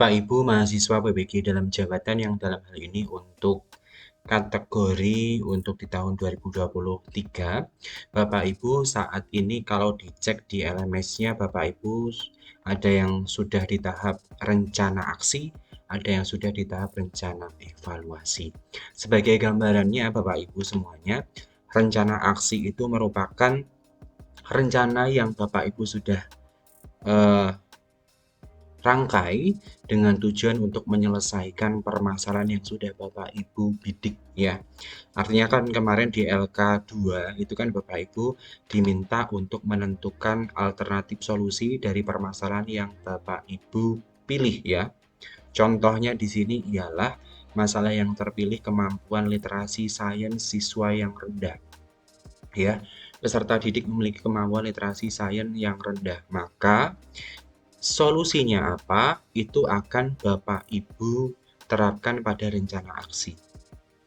Bapak Ibu mahasiswa PBG dalam jabatan yang dalam hal ini untuk kategori untuk di tahun 2023, Bapak Ibu saat ini kalau dicek di LMS-nya Bapak Ibu ada yang sudah di tahap rencana aksi, ada yang sudah di tahap rencana evaluasi. Sebagai gambarannya Bapak Ibu semuanya, rencana aksi itu merupakan rencana yang Bapak Ibu sudah eh, rangkai dengan tujuan untuk menyelesaikan permasalahan yang sudah Bapak Ibu bidik ya. Artinya kan kemarin di LK2 itu kan Bapak Ibu diminta untuk menentukan alternatif solusi dari permasalahan yang Bapak Ibu pilih ya. Contohnya di sini ialah masalah yang terpilih kemampuan literasi sains siswa yang rendah ya. Peserta didik memiliki kemampuan literasi sains yang rendah. Maka solusinya apa? Itu akan Bapak Ibu terapkan pada rencana aksi,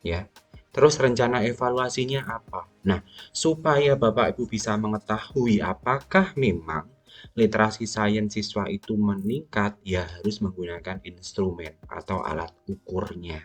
ya. Terus rencana evaluasinya apa? Nah, supaya Bapak Ibu bisa mengetahui apakah memang literasi sains siswa itu meningkat, ya harus menggunakan instrumen atau alat ukurnya.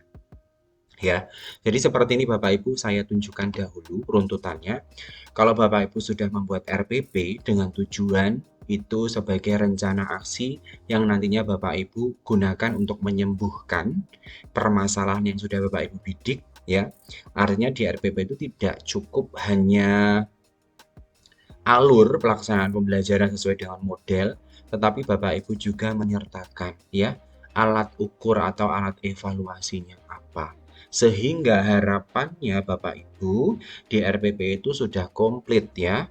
Ya, jadi seperti ini Bapak Ibu saya tunjukkan dahulu runtutannya. Kalau Bapak Ibu sudah membuat RPP dengan tujuan itu sebagai rencana aksi yang nantinya Bapak Ibu gunakan untuk menyembuhkan permasalahan yang sudah Bapak Ibu bidik ya. Artinya di RPP itu tidak cukup hanya alur pelaksanaan pembelajaran sesuai dengan model, tetapi Bapak Ibu juga menyertakan ya alat ukur atau alat evaluasinya apa. Sehingga harapannya Bapak Ibu di RPP itu sudah komplit ya.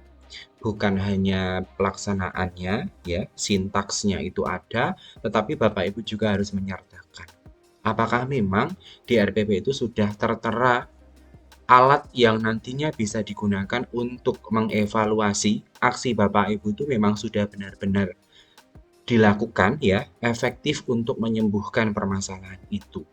Bukan hanya pelaksanaannya ya, sintaksnya itu ada, tetapi Bapak Ibu juga harus menyertakan apakah memang di RPP itu sudah tertera alat yang nantinya bisa digunakan untuk mengevaluasi aksi Bapak Ibu itu memang sudah benar-benar dilakukan ya, efektif untuk menyembuhkan permasalahan itu.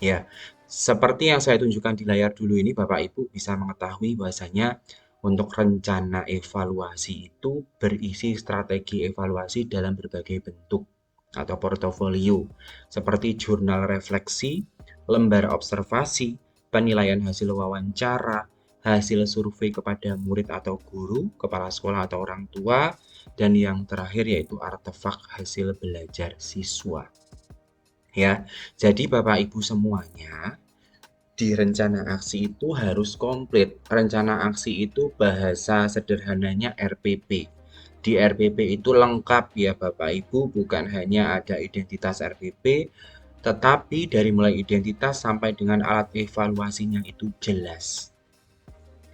Ya, seperti yang saya tunjukkan di layar dulu ini Bapak Ibu bisa mengetahui bahwasanya untuk rencana evaluasi itu berisi strategi evaluasi dalam berbagai bentuk atau portofolio seperti jurnal refleksi, lembar observasi, penilaian hasil wawancara, hasil survei kepada murid atau guru, kepala sekolah atau orang tua, dan yang terakhir yaitu artefak hasil belajar siswa. Ya, jadi Bapak Ibu semuanya di rencana aksi itu harus komplit. Rencana aksi itu bahasa sederhananya RPP. Di RPP itu lengkap ya Bapak Ibu, bukan hanya ada identitas RPP, tetapi dari mulai identitas sampai dengan alat evaluasinya itu jelas.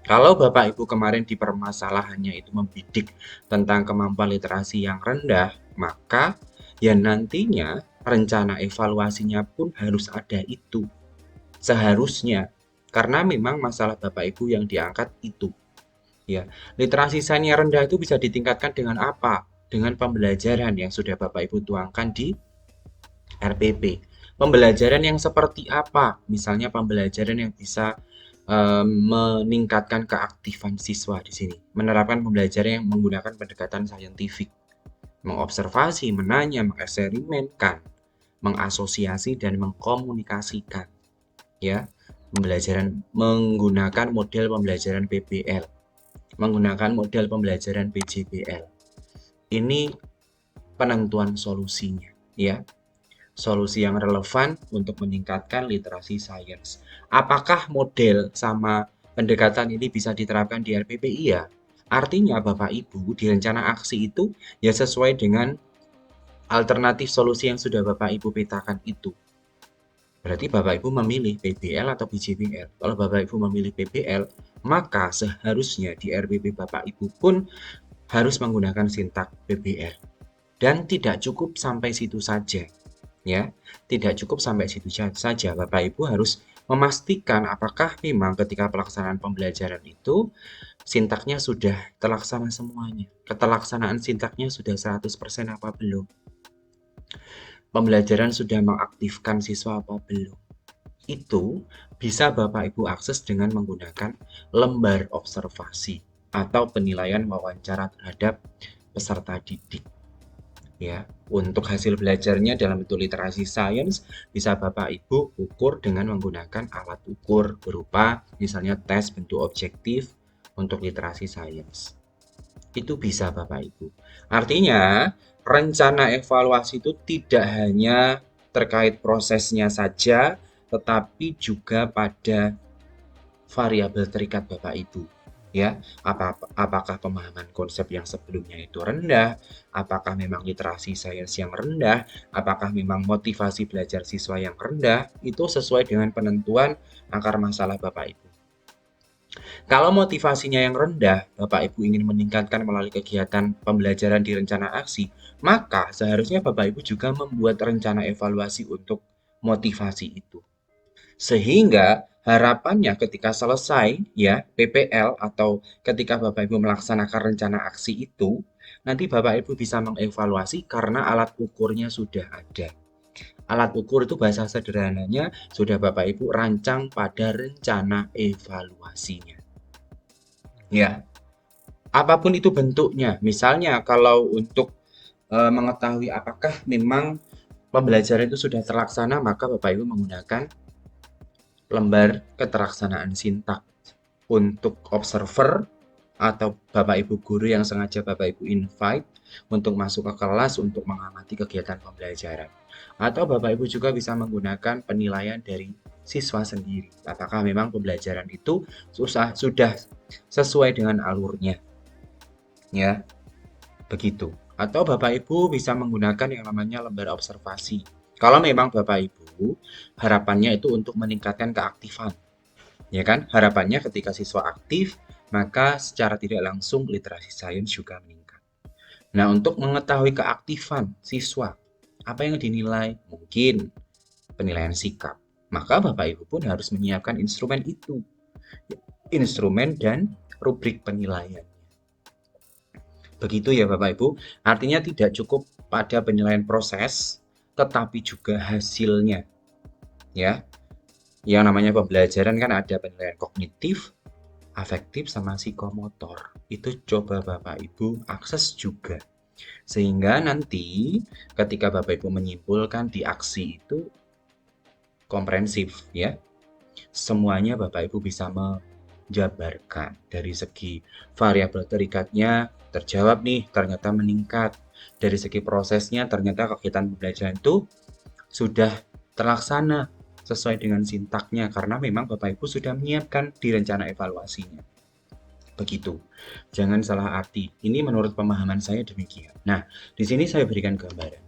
Kalau Bapak Ibu kemarin di permasalahannya itu membidik tentang kemampuan literasi yang rendah, maka ya nantinya rencana evaluasinya pun harus ada itu. Seharusnya, karena memang masalah Bapak Ibu yang diangkat itu. Ya, literasi sains yang rendah itu bisa ditingkatkan dengan apa? Dengan pembelajaran yang sudah Bapak Ibu tuangkan di RPP. Pembelajaran yang seperti apa? Misalnya pembelajaran yang bisa meningkatkan keaktifan siswa di sini. Menerapkan pembelajaran yang menggunakan pendekatan saintifik. Mengobservasi, menanya, mengeksperimenkan, mengasosiasi dan mengkomunikasikan. Ya, pembelajaran menggunakan model pembelajaran PBL, menggunakan model pembelajaran PJBL. Ini penentuan solusinya, ya. Solusi yang relevan untuk meningkatkan literasi sains. Apakah model sama pendekatan ini bisa diterapkan di RPP? Iya. Artinya Bapak Ibu di rencana aksi itu ya sesuai dengan alternatif solusi yang sudah Bapak Ibu petakan itu. Berarti Bapak Ibu memilih PBL atau PJBL. Kalau Bapak Ibu memilih PBL, maka seharusnya di RPP Bapak Ibu pun harus menggunakan sintak PBL. Dan tidak cukup sampai situ saja. Ya, tidak cukup sampai situ saja. Bapak Ibu harus memastikan apakah memang ketika pelaksanaan pembelajaran itu sintaknya sudah terlaksana semuanya. Keterlaksanaan sintaknya sudah 100% apa belum? Pembelajaran sudah mengaktifkan siswa apa belum? Itu bisa Bapak Ibu akses dengan menggunakan lembar observasi atau penilaian wawancara terhadap peserta didik. Ya, untuk hasil belajarnya dalam bentuk literasi sains bisa Bapak Ibu ukur dengan menggunakan alat ukur berupa misalnya tes bentuk objektif untuk literasi sains. Itu bisa Bapak Ibu. Artinya, rencana evaluasi itu tidak hanya terkait prosesnya saja, tetapi juga pada variabel terikat Bapak Ibu. Ya, apakah pemahaman konsep yang sebelumnya itu rendah, apakah memang literasi sains yang rendah, apakah memang motivasi belajar siswa yang rendah, itu sesuai dengan penentuan akar masalah Bapak Ibu. Kalau motivasinya yang rendah, Bapak Ibu ingin meningkatkan melalui kegiatan pembelajaran di rencana aksi, maka seharusnya Bapak Ibu juga membuat rencana evaluasi untuk motivasi itu. Sehingga harapannya ketika selesai ya PPL atau ketika Bapak Ibu melaksanakan rencana aksi itu, nanti Bapak Ibu bisa mengevaluasi karena alat ukurnya sudah ada. Alat ukur itu bahasa sederhananya sudah Bapak Ibu rancang pada rencana evaluasinya. Ya, apapun itu bentuknya. Misalnya kalau untuk mengetahui apakah memang pembelajaran itu sudah terlaksana, maka Bapak Ibu menggunakan lembar keterlaksanaan sintak. Untuk observer atau Bapak Ibu guru yang sengaja Bapak Ibu invite untuk masuk ke kelas untuk mengamati kegiatan pembelajaran. Atau Bapak Ibu juga bisa menggunakan penilaian dari siswa sendiri. Apakah memang pembelajaran itu sudah sesuai dengan alurnya. Ya, begitu. Atau Bapak Ibu bisa menggunakan yang namanya lembar observasi. Kalau memang Bapak Ibu harapannya itu untuk meningkatkan keaktifan. Ya kan? Harapannya ketika siswa aktif, maka secara tidak langsung literasi sains juga meningkat. Nah, untuk mengetahui keaktifan siswa, apa yang dinilai? Mungkin penilaian sikap. Maka Bapak Ibu pun harus menyiapkan instrumen itu. Instrumen dan rubrik penilaian. Begitu ya Bapak Ibu. Artinya tidak cukup pada penilaian proses, tetapi juga hasilnya. Ya, yang namanya pembelajaran kan ada penilaian kognitif, afektif, sama psikomotor. Itu coba Bapak Ibu akses juga. Sehingga nanti ketika Bapak Ibu menyimpulkan di aksi itu komprehensif ya. Semuanya Bapak Ibu bisa menjabarkan dari segi variabel terikatnya terjawab nih, ternyata meningkat. Dari segi prosesnya ternyata kegiatan pembelajaran itu sudah terlaksana sesuai dengan sintaknya karena memang Bapak Ibu sudah menyiapkan di rencana evaluasinya. Begitu. Jangan salah arti. Ini menurut pemahaman saya demikian. Nah, di sini saya berikan gambaran.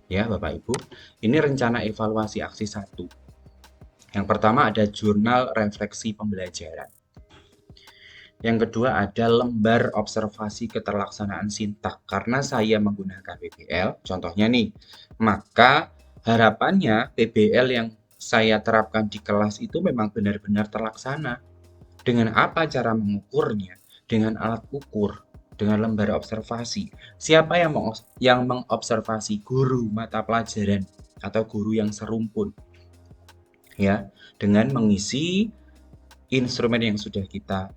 Ya, Bapak Ibu. Ini rencana evaluasi aksi 1. Yang pertama ada jurnal refleksi pembelajaran. Yang kedua ada lembar observasi keterlaksanaan sintak. Karena saya menggunakan PBL, contohnya nih, maka harapannya PBL yang saya terapkan di kelas itu memang benar-benar terlaksana. Dengan apa cara mengukurnya? Dengan alat ukur, dengan lembar observasi. Siapa yang mengobservasi? Guru mata pelajaran atau guru yang serumpun. Ya, dengan mengisi instrumen yang sudah kita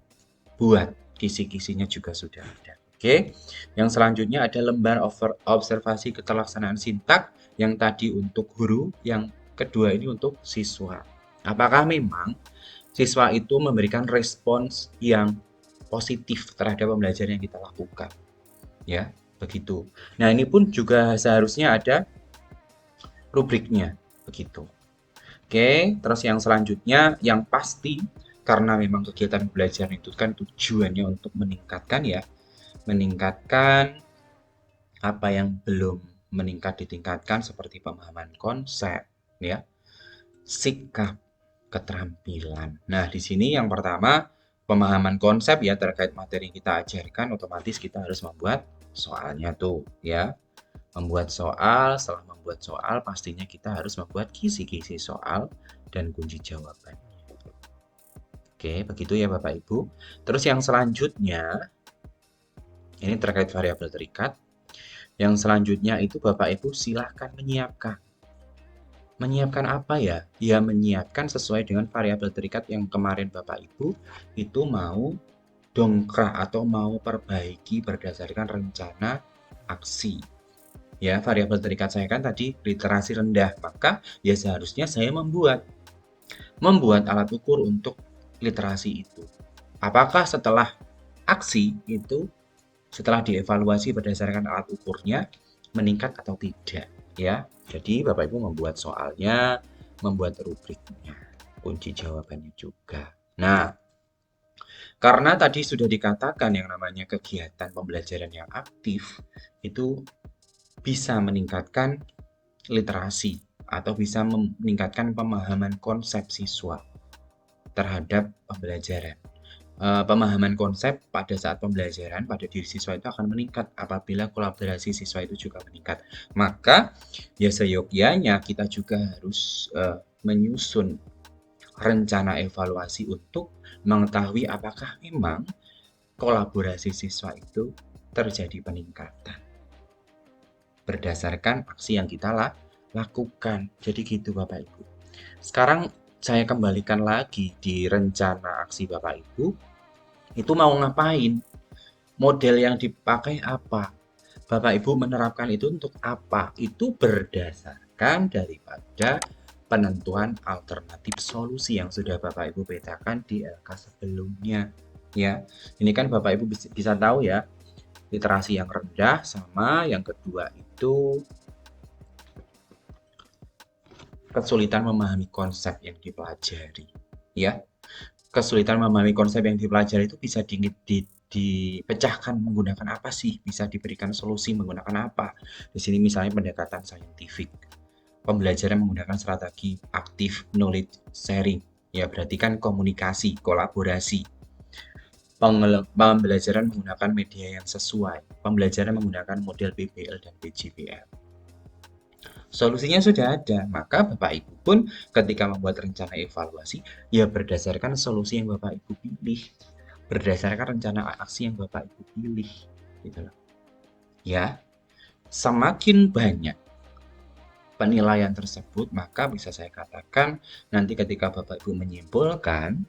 buat, kisi-kisinya juga sudah ada. Oke. Yang selanjutnya ada lembar observasi keterlaksanaan sintak yang tadi untuk guru, yang kedua ini untuk siswa. Apakah memang siswa itu memberikan respons yang positif terhadap pembelajaran yang kita lakukan? Ya, begitu. Nah, ini pun juga seharusnya ada rubriknya, begitu. Oke, terus yang selanjutnya yang pasti karena memang kegiatan belajar itu kan tujuannya untuk meningkatkan ya, meningkatkan apa yang belum meningkat ditingkatkan seperti pemahaman konsep ya, sikap, keterampilan. Nah, di sini yang pertama pemahaman konsep ya terkait materi yang kita ajarkan otomatis kita harus membuat soalnya tuh ya. Membuat soal, setelah membuat soal pastinya kita harus membuat kisi-kisi soal dan kunci jawaban. Oke, begitu ya Bapak Ibu. Terus yang selanjutnya, ini terkait variabel terikat. Yang selanjutnya itu Bapak Ibu silahkan menyiapkan. Menyiapkan apa ya? Ya menyiapkan sesuai dengan variabel terikat yang kemarin Bapak Ibu itu mau dongkrak atau mau perbaiki berdasarkan rencana aksi. Ya, variabel terikat saya kan tadi literasi rendah, maka ya seharusnya saya membuat alat ukur untuk literasi itu. Apakah setelah aksi itu, setelah dievaluasi berdasarkan alat ukurnya, meningkat atau tidak, ya. Jadi Bapak Ibu membuat soalnya, membuat rubriknya, kunci jawabannya juga. Nah, karena tadi sudah dikatakan yang namanya kegiatan pembelajaran yang aktif itu bisa meningkatkan literasi atau bisa meningkatkan pemahaman konsep siswa terhadap pembelajaran. Pemahaman konsep pada saat pembelajaran pada diri siswa itu akan meningkat apabila kolaborasi siswa itu juga meningkat. Maka ya seyogyanya kita juga harus menyusun rencana evaluasi untuk mengetahui apakah memang kolaborasi siswa itu terjadi peningkatan berdasarkan aksi yang kita lakukan. Jadi gitu Bapak Ibu. Sekarang saya kembalikan lagi di rencana aksi Bapak Ibu, itu mau ngapain? Model yang dipakai apa? Bapak Ibu menerapkan itu untuk apa? Itu berdasarkan daripada penentuan alternatif solusi yang sudah Bapak Ibu petakan di LK sebelumnya. Ya, ini kan Bapak Ibu bisa tahu ya, literasi yang rendah sama yang kedua itu kesulitan memahami konsep yang dipelajari. Ya, kesulitan memahami konsep yang dipelajari itu bisa dipecahkan menggunakan apa sih? Bisa diberikan solusi menggunakan apa? Di sini misalnya pendekatan saintifik. Pembelajaran menggunakan strategi active knowledge sharing. Ya, berarti kan komunikasi, kolaborasi. Pembelajaran menggunakan media yang sesuai. Pembelajaran menggunakan model PBL dan PJBL. Solusinya sudah ada, maka Bapak Ibu pun ketika membuat rencana evaluasi, ya berdasarkan solusi yang Bapak Ibu pilih, berdasarkan rencana aksi yang Bapak Ibu pilih, gitu loh. Ya, semakin banyak penilaian tersebut, maka bisa saya katakan nanti ketika Bapak Ibu menyimpulkan,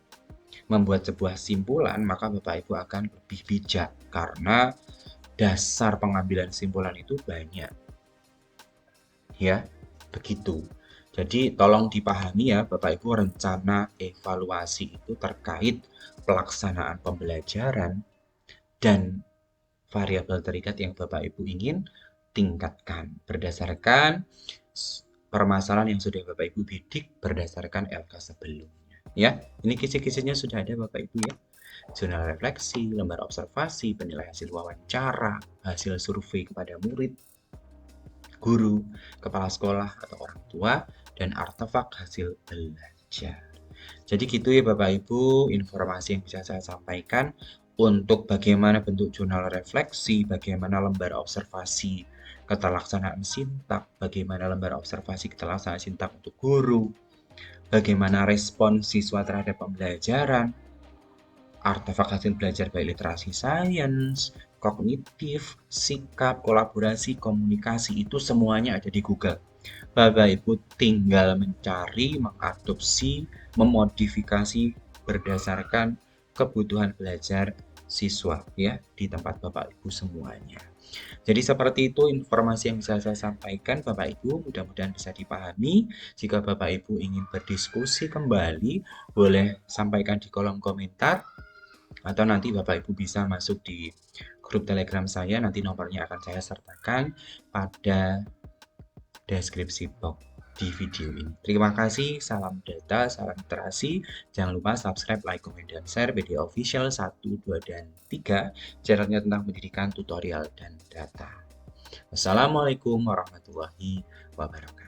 membuat sebuah simpulan, maka Bapak Ibu akan lebih bijak karena dasar pengambilan simpulan itu banyak. Ya, begitu. Jadi tolong dipahami ya Bapak Ibu, rencana evaluasi itu terkait pelaksanaan pembelajaran dan variabel terikat yang Bapak Ibu ingin tingkatkan berdasarkan permasalahan yang sudah Bapak Ibu bidik berdasarkan LK sebelumnya. Ya, ini kisi-kisinya sudah ada Bapak Ibu ya. Jurnal refleksi, lembar observasi, penilaian hasil wawancara, hasil survei kepada murid, guru, kepala sekolah atau orang tua, dan artefak hasil belajar. Jadi gitu ya Bapak Ibu, informasi yang bisa saya sampaikan untuk bagaimana bentuk jurnal refleksi, bagaimana lembar observasi keterlaksanaan sintak, bagaimana lembar observasi keterlaksanaan sintak untuk guru, bagaimana respon siswa terhadap pembelajaran, artefak hasil belajar baik literasi sains, kognitif, sikap, kolaborasi, komunikasi itu semuanya ada di Google. Bapak Ibu tinggal mencari, mengadopsi, memodifikasi berdasarkan kebutuhan belajar siswa ya di tempat Bapak Ibu semuanya. Jadi seperti itu informasi yang bisa saya sampaikan Bapak Ibu, mudah-mudahan bisa dipahami. Jika Bapak Ibu ingin berdiskusi kembali, boleh sampaikan di kolom komentar atau nanti Bapak Ibu bisa masuk di grup Telegram saya, nanti nomornya akan saya sertakan pada deskripsi box di video ini. Terima kasih, salam data, salam literasi. Jangan lupa subscribe, like, komen, dan share video official 1, 2, dan 3, channelnya tentang pendidikan, tutorial, dan data. Wassalamualaikum warahmatullahi wabarakatuh.